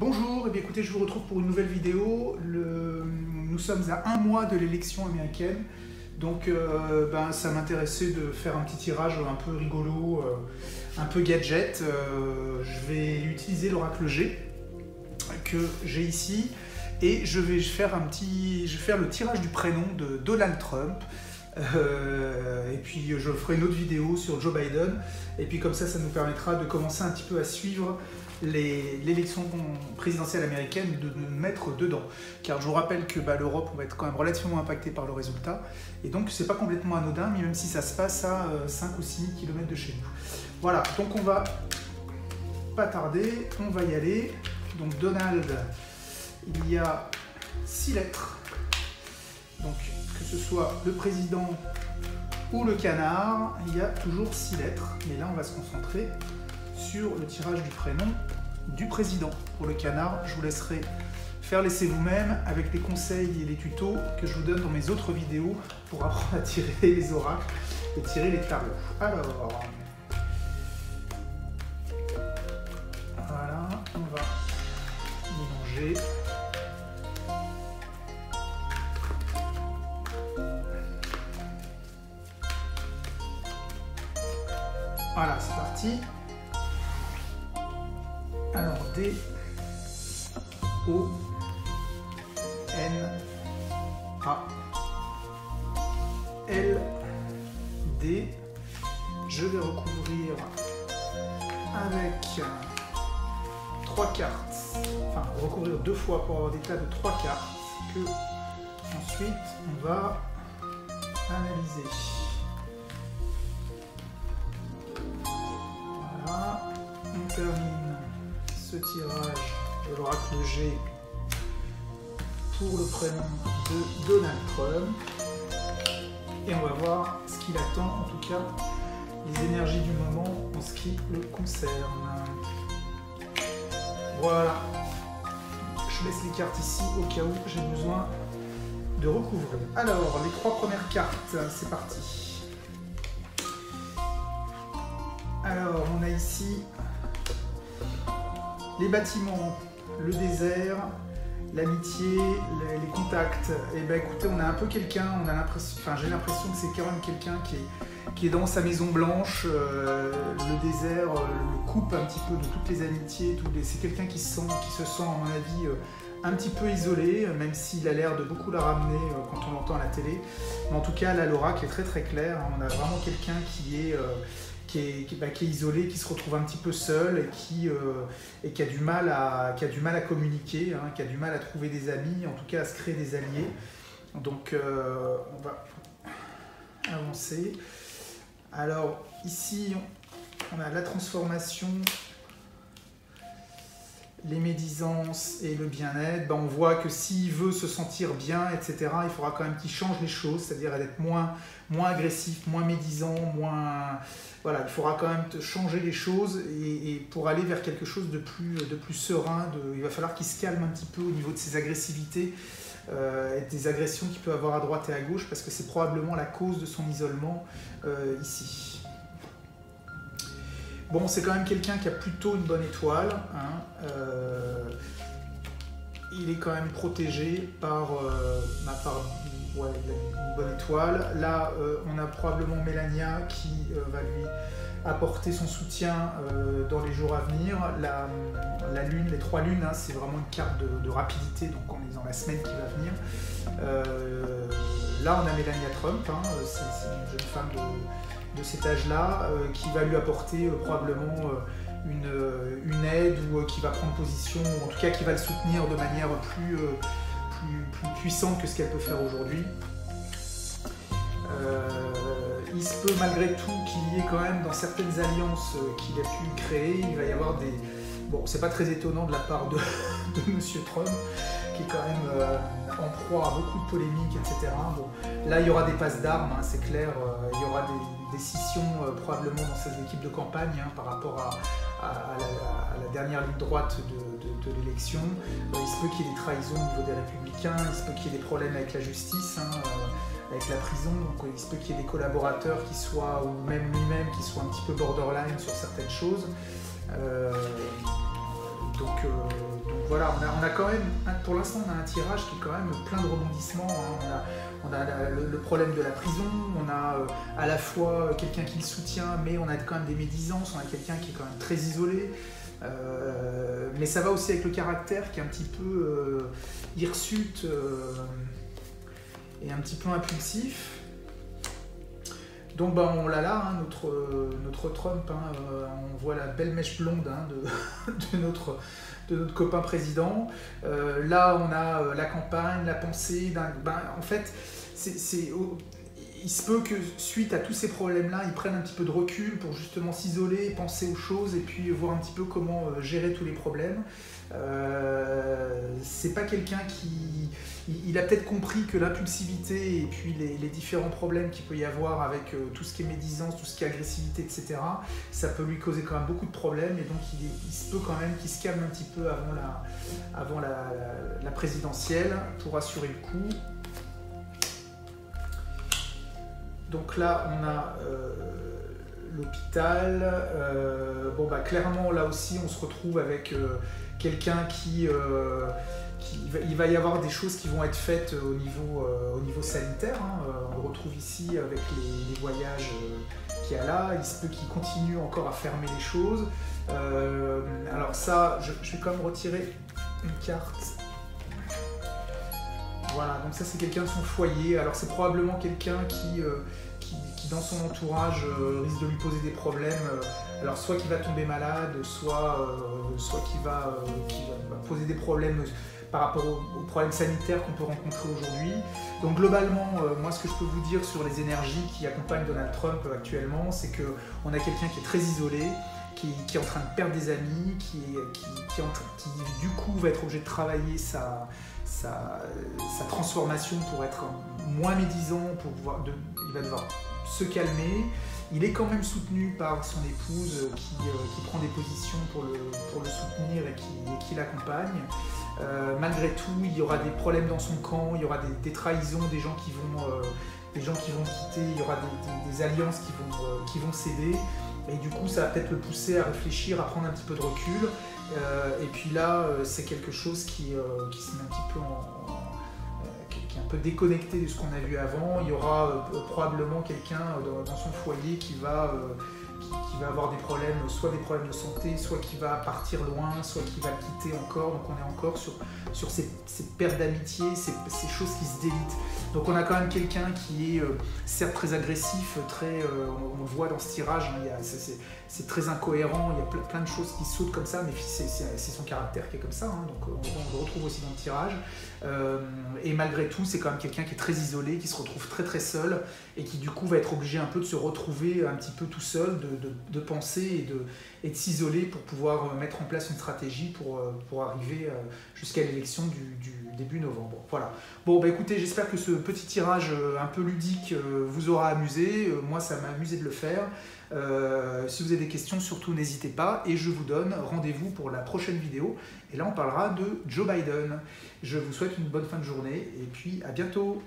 Bonjour, et bien écoutez, je vous retrouve pour une nouvelle vidéo. Nous sommes à un mois de l'élection américaine, donc ça m'intéressait de faire un petit tirage un peu rigolo, un peu gadget. Je vais utiliser l'oracle G que j'ai ici et je vais faire le tirage du prénom de Donald Trump. Et puis je ferai une autre vidéo sur Joe Biden, et puis comme ça nous permettra de commencer un petit peu à suivre l'élection présidentielle américaine, de nous mettre dedans, car je vous rappelle que l'Europe va être quand même relativement impactée par le résultat, et donc c'est pas complètement anodin, mais même si ça se passe à 5 ou 6 000 km de chez nous. Voilà, donc on va pas tarder, on va y aller. Donc Donald, il y a 6 lettres, donc que ce soit le président ou le canard, il y a toujours 6 lettres. Mais là, on va se concentrer sur le tirage du prénom du président. Pour le canard, je vous laisserai faire l'essai vous-même avec les conseils et les tutos que je vous donne dans mes autres vidéos pour apprendre à tirer les oracles et tirer les tarots. Alors, voilà, on va mélanger. Voilà, c'est parti. Alors, D, O, N, A, L, D. Je vais recouvrir avec 3 cartes, enfin recouvrir 2 fois pour avoir des tas de 3 cartes que ensuite on va analyser. On termine ce tirage de l'oracle G pour le prénom de Donald Trump et on va voir ce qu'il attend, en tout cas les énergies du moment en ce qui le concerne. Voilà, je laisse les cartes ici au cas où j'ai besoin de recouvrir. Alors, les 3 premières cartes, c'est parti. Alors, on a ici les bâtiments, le désert, l'amitié, les contacts. Et ben écoutez, on a un peu quelqu'un, j'ai l'impression que c'est quand même quelqu'un qui est dans sa maison blanche. Le désert le coupe un petit peu de toutes les amitiés. C'est quelqu'un qui se sent, à mon avis, un petit peu isolé, même s'il a l'air de beaucoup la ramener quand on l'entend à la télé. Mais en tout cas, là, l'oracle est très très clair. On a vraiment quelqu'un qui est isolé, qui se retrouve un petit peu seul et qui a du mal à communiquer, qui a du mal à trouver des amis, en tout cas à se créer des alliés. Donc on va avancer. Alors ici on a la transformation, les médisances et le bien-être. On voit que s'il veut se sentir bien, etc., il faudra quand même qu'il change les choses, c'est-à-dire d'être moins agressif, moins médisant, voilà, il faudra quand même changer les choses et pour aller vers quelque chose de plus serein. Il va falloir qu'il se calme un petit peu au niveau de ses agressivités et des agressions qu'il peut avoir à droite et à gauche, parce que c'est probablement la cause de son isolement ici. Bon, c'est quand même quelqu'un qui a plutôt une bonne étoile. Il est quand même protégé par une bonne étoile. Là, on a probablement Mélania qui va lui apporter son soutien dans les jours à venir. La lune, les 3 lunes, c'est vraiment une carte de rapidité, donc on est dans la semaine qui va venir. Là, on a Mélania Trump, c'est une jeune femme de cet âge-là, qui va lui apporter probablement une aide, ou qui va prendre position, ou en tout cas qui va le soutenir de manière plus puissante que ce qu'elle peut faire aujourd'hui. Il se peut malgré tout qu'il y ait quand même dans certaines alliances qu'il a pu créer, il va y avoir des... Bon, c'est pas très étonnant de la part de Monsieur Trump, qui est quand même en proie à beaucoup de polémiques, etc. Bon, là, il y aura des passes d'armes, c'est clair, il y aura des scissions probablement dans ces équipes de campagne par rapport à la dernière ligne droite de l'élection. Il se peut qu'il y ait des trahisons au niveau des Républicains, il se peut qu'il y ait des problèmes avec la justice, avec la prison, donc il se peut qu'il y ait des collaborateurs qui soient, ou même lui-même, qui soient un petit peu borderline sur certaines choses. Donc voilà, on a quand même, pour l'instant, on a un tirage qui est quand même plein de rebondissements. Hein. On a le problème de la prison, on a à la fois quelqu'un qui le soutient, mais on a quand même des médisances, on a quelqu'un qui est quand même très isolé. Mais ça va aussi avec le caractère qui est un petit peu hirsute et un petit peu impulsif. Donc bah, on l'a là, hein, notre Trump, hein, on voit la belle mèche blonde hein, de notre copain président. Là on a la campagne, la pensée, en fait il se peut que suite à tous ces problèmes-là, ils prennent un petit peu de recul pour justement s'isoler, penser aux choses et puis voir un petit peu comment gérer tous les problèmes. C'est pas quelqu'un qui... Il a peut-être compris que l'impulsivité et puis les différents problèmes qu'il peut y avoir avec tout ce qui est médisance, tout ce qui est agressivité, etc., ça peut lui causer quand même beaucoup de problèmes et donc il se peut quand même qu'il se calme un petit peu avant la présidentielle pour assurer le coup. Donc là, on a l'hôpital. Bon, bah, clairement, là aussi, on se retrouve avec quelqu'un il va y avoir des choses qui vont être faites au niveau sanitaire. Hein. On le retrouve ici avec les voyages qu'il y a là. Il se peut qu'il continue encore à fermer les choses. Alors ça, je vais quand même retirer une carte. Voilà, donc ça c'est quelqu'un de son foyer. Alors c'est probablement quelqu'un qui dans son entourage risque de lui poser des problèmes. Alors soit qu'il va tomber malade, soit qu'il va poser des problèmes par rapport aux problèmes sanitaires qu'on peut rencontrer aujourd'hui. Donc globalement, moi ce que je peux vous dire sur les énergies qui accompagnent Donald Trump actuellement, c'est qu'on a quelqu'un qui est très isolé, qui est en train de perdre des amis, qui du coup va être obligé de travailler sa transformation pour être moins médisant, il va devoir se calmer. Il est quand même soutenu par son épouse qui prend des positions pour le soutenir et qui l'accompagne. Malgré tout, il y aura des problèmes dans son camp, il y aura des trahisons, des gens qui vont quitter, il y aura des alliances qui vont céder. Et du coup, ça va peut-être le pousser à réfléchir, à prendre un petit peu de recul. Et puis là, c'est quelque chose qui se met un petit peu qui est un peu déconnecté de ce qu'on a vu avant. Il y aura probablement quelqu'un dans son foyer qui va avoir des problèmes, soit des problèmes de santé, soit qui va partir loin, soit qui va le quitter encore. Donc on est encore sur ces pertes d'amitié, ces choses qui se délitent. Donc on a quand même quelqu'un qui est certes très agressif, on le voit dans ce tirage, hein, c'est très incohérent, il y a plein de choses qui sautent comme ça, mais c'est son caractère qui est comme ça, hein, donc on le retrouve aussi dans le tirage. Et malgré tout, c'est quand même quelqu'un qui est très isolé, qui se retrouve très très seul, et qui du coup va être obligé un peu de se retrouver un petit peu tout seul, de penser et de s'isoler pour pouvoir mettre en place une stratégie pour arriver jusqu'à l'élection du début novembre. Voilà. Bon, bah écoutez, j'espère que ce petit tirage un peu ludique vous aura amusé. Moi, ça m'a amusé de le faire. Si vous avez des questions, surtout n'hésitez pas. Et je vous donne rendez-vous pour la prochaine vidéo. Et là, on parlera de Joe Biden. Je vous souhaite une bonne fin de journée et puis à bientôt.